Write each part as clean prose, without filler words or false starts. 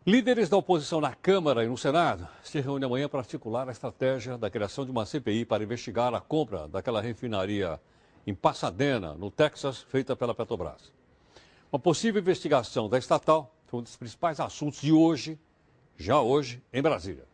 Líderes da oposição na Câmara e no Senado se reúnem amanhã para articular a estratégia da criação de uma CPI para investigar a compra daquela refinaria em Pasadena, no Texas, feita pela Petrobras. Uma possível investigação da estatal foi um dos principais assuntos de hoje, já hoje, em Brasília.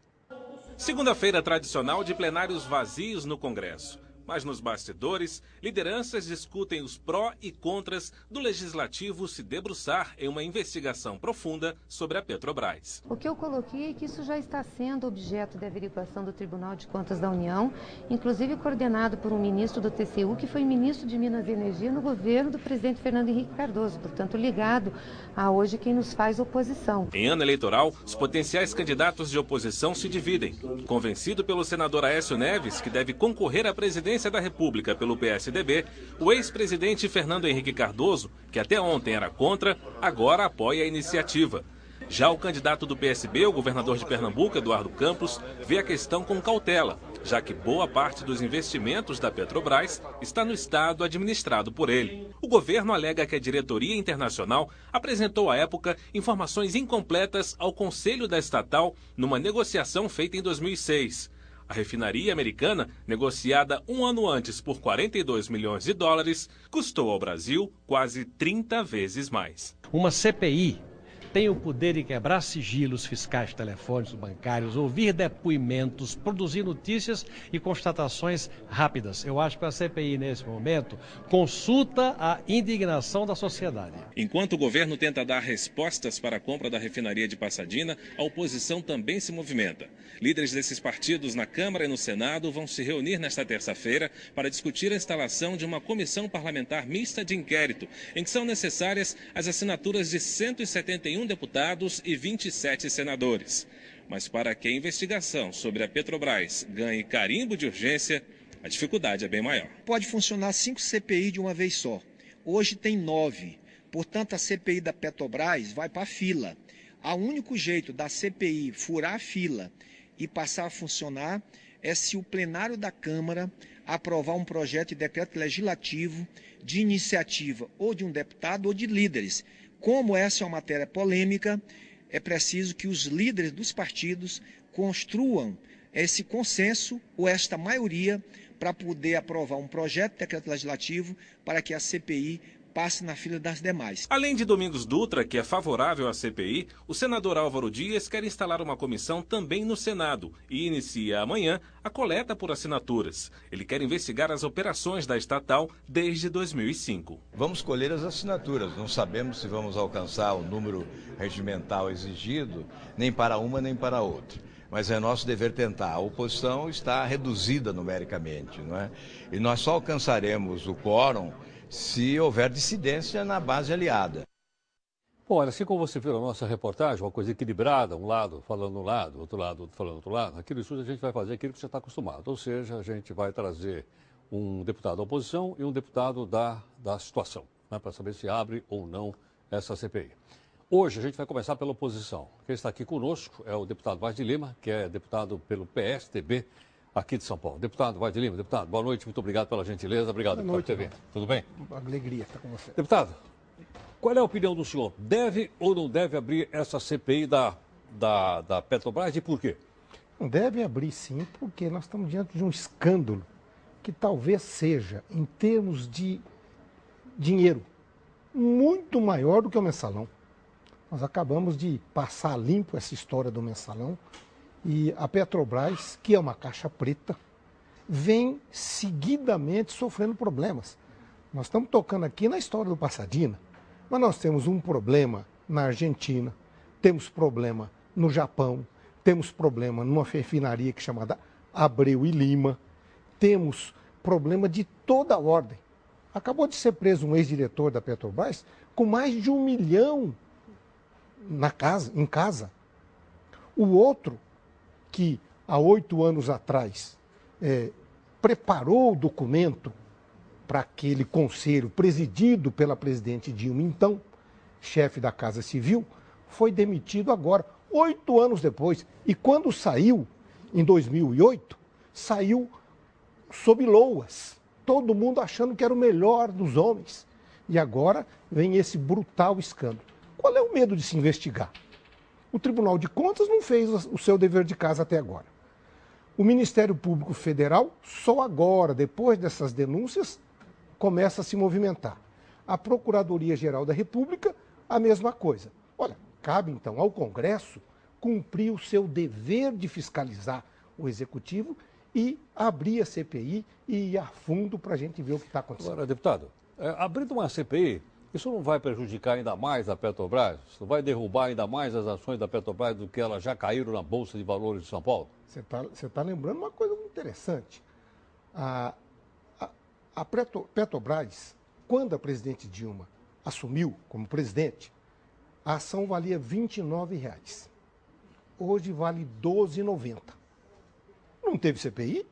Segunda-feira tradicional de plenários vazios no Congresso. Mas nos bastidores, lideranças discutem os pró e contras do Legislativo se debruçar em uma investigação profunda sobre a Petrobras. O que eu coloquei é que isso já está sendo objeto de averiguação do Tribunal de Contas da União, inclusive coordenado por um ministro do TCU, que foi ministro de Minas e Energia no governo do presidente Fernando Henrique Cardoso, portanto ligado a hoje quem nos faz oposição. Em ano eleitoral, os potenciais candidatos de oposição se dividem. Convencido pelo senador Aécio Neves, que deve concorrer à presidência da República pelo PSDB, o ex-presidente Fernando Henrique Cardoso, que até ontem era contra, agora apoia a iniciativa. Já o candidato do PSB, o governador de Pernambuco, Eduardo Campos, vê a questão com cautela, já que boa parte dos investimentos da Petrobras está no estado administrado por ele. O governo alega que a diretoria internacional apresentou à época informações incompletas ao conselho da estatal numa negociação feita em 2006. A refinaria americana, negociada um ano antes por 42 milhões de dólares, custou ao Brasil quase 30 vezes mais. Uma CPI tem o poder de quebrar sigilos fiscais, telefônicos, bancários, ouvir depoimentos, produzir notícias e constatações rápidas. Eu acho que a CPI, nesse momento, consulta a indignação da sociedade. Enquanto o governo tenta dar respostas para a compra da refinaria de Pasadena, a oposição também se movimenta. Líderes desses partidos na Câmara e no Senado vão se reunir nesta terça-feira para discutir a instalação de uma comissão parlamentar mista de inquérito, em que são necessárias as assinaturas de 171 deputados e 27 senadores. Mas para que a investigação sobre a Petrobras ganhe carimbo de urgência, a dificuldade é bem maior. Pode funcionar 5 CPI de uma vez só. Hoje tem 9. Portanto, a CPI da Petrobras vai para a fila. O único jeito da CPI furar a fila e passar a funcionar é se o plenário da Câmara aprovar um projeto de decreto legislativo de iniciativa ou de um deputado ou de líderes. Como essa é uma matéria polêmica, é preciso que os líderes dos partidos construam esse consenso ou esta maioria para poder aprovar um projeto de decreto legislativo para que a CPI passe na fila das demais. Além de Domingos Dutra, que é favorável à CPI, o senador Álvaro Dias quer instalar uma comissão também no Senado e inicia amanhã a coleta por assinaturas. Ele quer investigar as operações da estatal desde 2005. Vamos colher as assinaturas. Não sabemos se vamos alcançar o número regimental exigido, nem para uma nem para outra. Mas é nosso dever tentar. A oposição está reduzida numericamente, não é? E nós só alcançaremos o quórum se houver dissidência na base aliada. Bom, olha, assim como você viu na nossa reportagem, uma coisa equilibrada, um lado falando um lado, outro lado falando outro lado, aqui no estúdio a gente vai fazer aquilo que você está acostumado, ou seja, a gente vai trazer um deputado da oposição e um deputado da situação, né, para saber se abre ou não essa CPI. Hoje a gente vai começar pela oposição. Quem está aqui conosco é o deputado Vaz de Lima, que é deputado pelo PSDB, aqui de São Paulo. Deputado Vaz de Lima, deputado, boa noite, muito obrigado pela gentileza. Obrigado, boa noite, por ter vindo. Tudo bem? Uma alegria estar com você. Deputado, qual é a opinião do senhor? Deve ou não deve abrir essa CPI da Petrobras e por quê? Não deve abrir sim, porque nós estamos diante de um escândalo que talvez seja, em termos de dinheiro, muito maior do que o mensalão. Nós acabamos de passar limpo essa história do mensalão. E a Petrobras, que é uma caixa preta, vem seguidamente sofrendo problemas. Nós estamos tocando aqui na história do Pasadena, mas nós temos um problema na Argentina, temos problema no Japão, temos problema numa refinaria que é chamada Abreu e Lima, temos problema de toda a ordem. Acabou de ser preso um ex-diretor da Petrobras com mais de 1 milhão em casa. O outro, que há 8 anos atrás preparou o documento para aquele conselho presidido pela presidente Dilma, então, chefe da Casa Civil, foi demitido agora, 8 anos depois. E quando saiu, em 2008, saiu sob loas, todo mundo achando que era o melhor dos homens. E agora vem esse brutal escândalo. Qual é o medo de se investigar? O Tribunal de Contas não fez o seu dever de casa até agora. O Ministério Público Federal, só agora, depois dessas denúncias, começa a se movimentar. A Procuradoria-Geral da República, a mesma coisa. Olha, cabe então ao Congresso cumprir o seu dever de fiscalizar o Executivo e abrir a CPI e ir a fundo para a gente ver o que está acontecendo. Agora, deputado, abrindo uma CPI, isso não vai prejudicar ainda mais a Petrobras? Isso vai derrubar ainda mais as ações da Petrobras do que elas já caíram na Bolsa de Valores de São Paulo? Você tá lembrando uma coisa muito interessante. A Petrobras, quando a presidente Dilma assumiu como presidente, a ação valia R$ 29,00. Hoje vale R$ 12,90. Não teve CPI,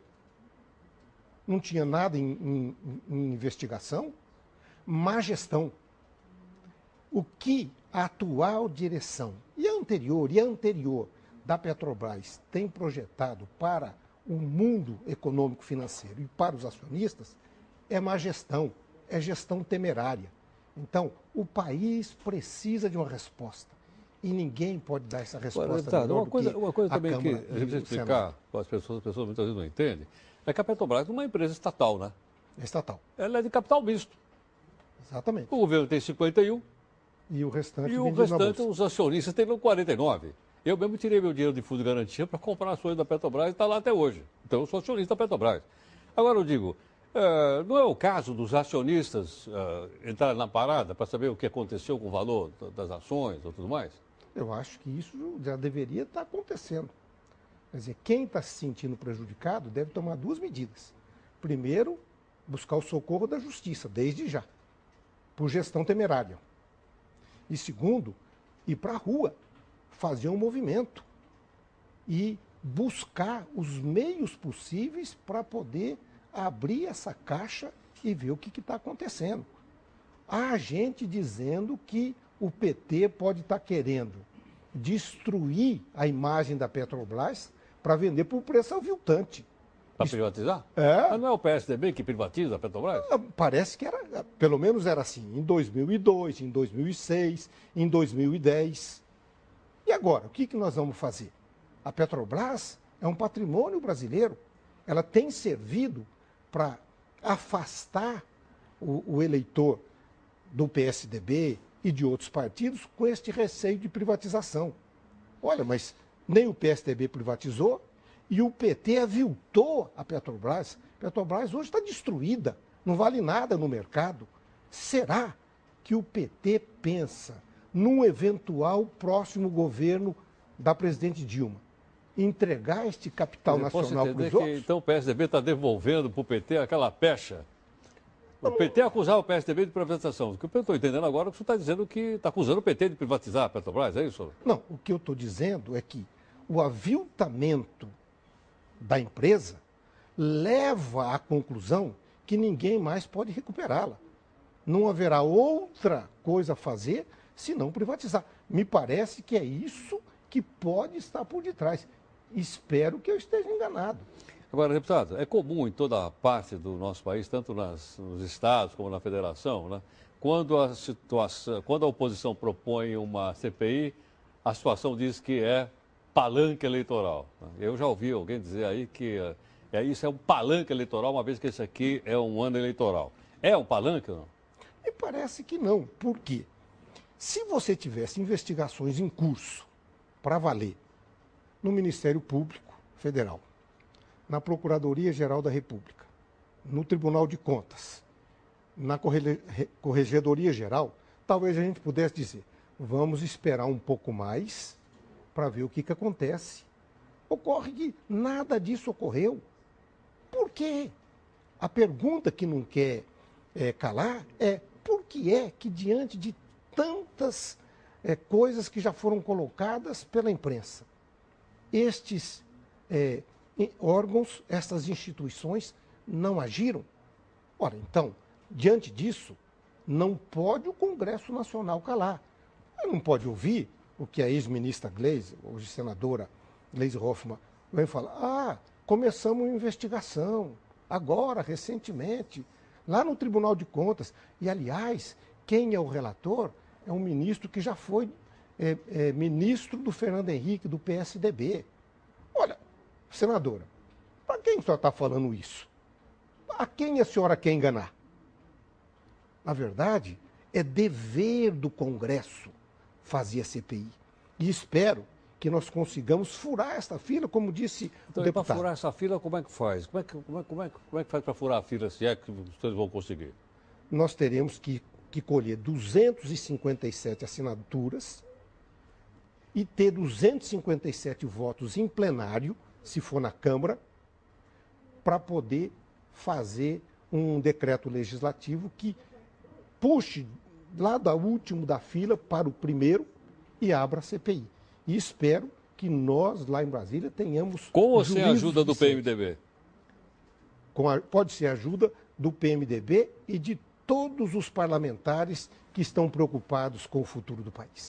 não tinha nada em investigação, má gestão. O que a atual direção e a anterior da Petrobras tem projetado para o mundo econômico financeiro e para os acionistas é má gestão, é gestão temerária. Então, o país precisa de uma resposta. E ninguém pode dar essa resposta. Agora, uma coisa também que a gente precisa explicar para as pessoas muitas vezes não entendem, é que a Petrobras é uma empresa estatal, né? É estatal. Ela é de capital misto. Exatamente. O governo tem 51%. E o restante, os acionistas têm 49%. Eu mesmo tirei meu dinheiro de fundo de garantia para comprar ações da Petrobras e está lá até hoje. Então eu sou acionista da Petrobras. Agora eu digo, não é o caso dos acionistas entrarem na parada para saber o que aconteceu com o valor das ações ou tudo mais? Eu acho que isso já deveria estar acontecendo. Quer dizer, quem está se sentindo prejudicado deve tomar duas medidas. Primeiro, buscar o socorro da justiça, desde já, por gestão temerária. E segundo, ir para a rua, fazer um movimento e buscar os meios possíveis para poder abrir essa caixa e ver o que está acontecendo. Há gente dizendo que o PT pode estar querendo destruir a imagem da Petrobras para vender por preço aviltante. Para privatizar? É. Mas não é o PSDB que privatiza a Petrobras? Parece que era, pelo menos era assim, em 2002, em 2006, em 2010. E agora, o que nós vamos fazer? A Petrobras é um patrimônio brasileiro. Ela tem servido para afastar o eleitor do PSDB e de outros partidos com este receio de privatização. Olha, mas nem o PSDB privatizou e o PT aviltou a Petrobras. A Petrobras hoje está destruída, não vale nada no mercado. Será que o PT pensa num eventual próximo governo da presidente Dilma entregar este capital nacional para os outros? Então o PSDB está devolvendo para o PT aquela pecha. O PT acusava o PSDB de privatização. O que eu estou entendendo agora é que você está dizendo que está acusando o PT de privatizar a Petrobras, é isso? Não, o que eu estou dizendo é que o aviltamento da empresa leva à conclusão que ninguém mais pode recuperá-la. Não haverá outra coisa a fazer se não privatizar. Me parece que é isso que pode estar por detrás. Espero que eu esteja enganado. Agora, deputado, é comum em toda a parte do nosso país, tanto nos estados como na federação, né? Quando a oposição propõe uma CPI, a situação diz que é palanque eleitoral. Eu já ouvi alguém dizer aí que isso é um palanque eleitoral, uma vez que esse aqui é um ano eleitoral. É um palanque ou não? Me parece que não. Por quê? Se você tivesse investigações em curso, para valer, no Ministério Público Federal, na Procuradoria-Geral da República, no Tribunal de Contas, na Corregedoria-Geral, talvez a gente pudesse dizer, vamos esperar um pouco mais para ver o que acontece. Ocorre que nada disso ocorreu. Por quê? A pergunta que não quer calar é por que é que diante de tantas coisas que já foram colocadas pela imprensa, estes órgãos, estas instituições não agiram? Ora, então, diante disso, não pode o Congresso Nacional calar. Não pode ouvir o que a ex-ministra Gleisi, hoje senadora Gleisi Hoffmann, vem falar. Começamos uma investigação, agora, recentemente, lá no Tribunal de Contas. E, aliás, quem é o relator é um ministro que já foi ministro do Fernando Henrique, do PSDB. Olha, senadora, para quem a senhora está falando isso? A quem a senhora quer enganar? Na verdade, é dever do Congresso fazer a CPI. E espero que nós consigamos furar essa fila, como disse o deputado. Para furar essa fila, como é que faz? Como é que faz para furar a fila, se é que vocês vão conseguir? Nós teremos que colher 257 assinaturas e ter 257 votos em plenário, se for na Câmara, para poder fazer um decreto legislativo que puxe lá do último da fila para o primeiro e abra a CPI. E espero que nós, lá em Brasília, tenhamos... Com ou sem a ajuda do PMDB? Pode ser a ajuda do PMDB e de todos os parlamentares que estão preocupados com o futuro do país.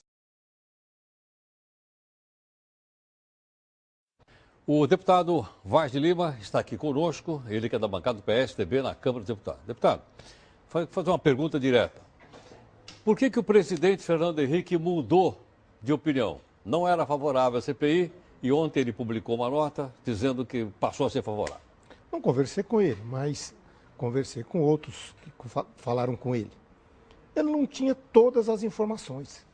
O deputado Vaz de Lima está aqui conosco, ele que é da bancada do PSDB na Câmara dos Deputados. Deputado, vou fazer uma pergunta direta. Por que o presidente Fernando Henrique mudou de opinião? Não era favorável à CPI e ontem ele publicou uma nota dizendo que passou a ser favorável. Não conversei com ele, mas conversei com outros que falaram com ele. Ele não tinha todas as informações.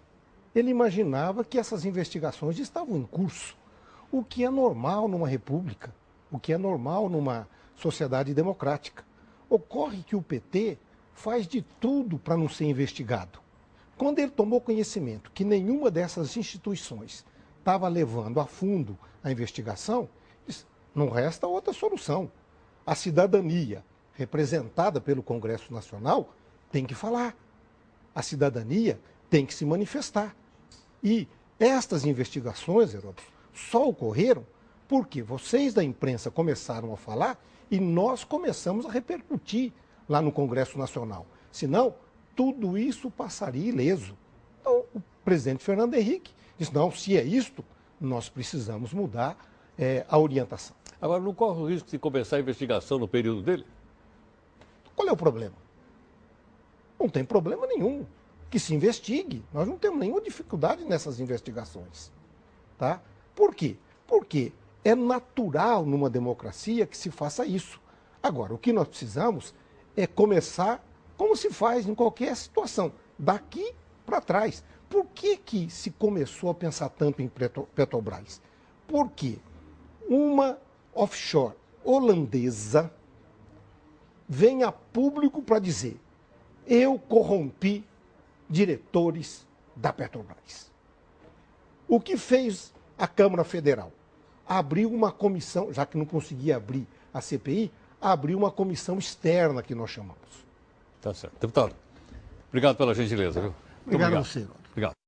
Ele imaginava que essas investigações estavam em curso. O que é normal numa república, o que é normal numa sociedade democrática. Ocorre que o PT faz de tudo para não ser investigado. Quando ele tomou conhecimento que nenhuma dessas instituições estava levando a fundo a investigação, disse, não resta outra solução. A cidadania, representada pelo Congresso Nacional, tem que falar. A cidadania tem que se manifestar. E estas investigações, Heródoto, só ocorreram porque vocês da imprensa começaram a falar e nós começamos a repercutir lá no Congresso Nacional. Senão, tudo isso passaria ileso. Então, o presidente Fernando Henrique disse, não, se é isto, nós precisamos mudar a orientação. Agora, não corre o risco de começar a investigação no período dele? Qual é o problema? Não tem problema nenhum. Que se investigue. Nós não temos nenhuma dificuldade nessas investigações. Tá? Por quê? Porque é natural numa democracia que se faça isso. Agora, o que nós precisamos é começar como se faz em qualquer situação, daqui para trás. Por que se começou a pensar tanto em Petrobras? Porque uma offshore holandesa vem a público para dizer, eu corrompi diretores da Petrobras. O que fez a Câmara Federal? Abriu uma comissão, já que não conseguia abrir a CPI, abriu uma comissão externa que nós chamamos. Tá certo. Deputado, obrigado pela gentileza, viu? Obrigado a você. Obrigado.